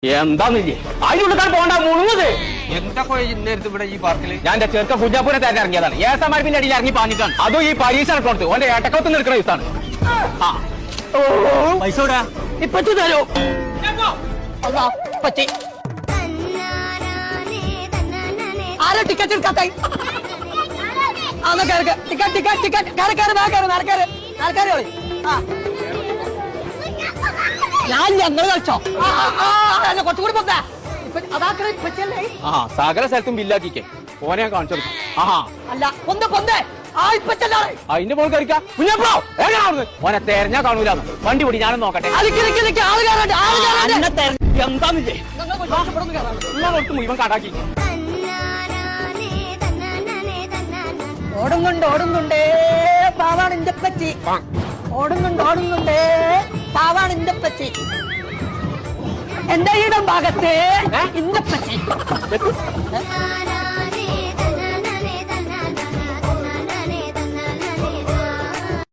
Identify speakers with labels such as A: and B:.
A: എന്താന്നില്ലേ അതിനുള്ളിൽ പോകണ്ട മുണുങ്ങത്.
B: എന്തൊക്കെ നേരത്തെ ഇവിടെ ഈ പാർക്കില്
A: ഞാൻ എന്റെ ചെറുക്ക കുഞ്ഞാപ്പൂനെ തന്നെ ഇറങ്ങിയതാണ്. ഏസമാരിപ്പിന്റെ അടിയിൽ ഇറങ്ങി പാഞ്ഞിട്ടാണ്. അതും ഈ പരീക്ഷ കൊടുത്ത് ഓന്റെ ഏട്ടക്കത്ത് നിൽക്കുന്ന ദിവസമാണ്.
B: പൈസ വിടാ
A: ഇപ്പച്ചു തരൂ. ഇപ്പച്ചി ആരാ ടിക്കറ്റ് എടുക്കാത്ത? ഞാൻ ഞങ്ങൾ കളിച്ചോ കുറച്ചുകൂടി പൊന്താ. സകല സ്ഥലത്തും ബില്ലാക്കിക്കേ ഓനെ ഞാൻ കാണിച്ചു കൊടുക്കും. അല്ല പൊന്ത പൊന്തേ അതിന്റെ മോൾ കളിക്കാം. ഓനെ തെരഞ്ഞാ കാണൂലാന്ന്. വണ്ടി പിടി ഞാനും നോക്കട്ടെ. എന്താന്നില്ലേ മുഴുവൻ കടാക്കി.
C: ഓടുന്നുണ്ടേ പാവാണ് ഇന്റെ പച്ചി. ഓടുന്നുണ്ടേ പാവാണ് ഇന്റെ പച്ചി. എന്റെ ഇടം ഭാഗത്തെ ഇന്റെ പച്ചി.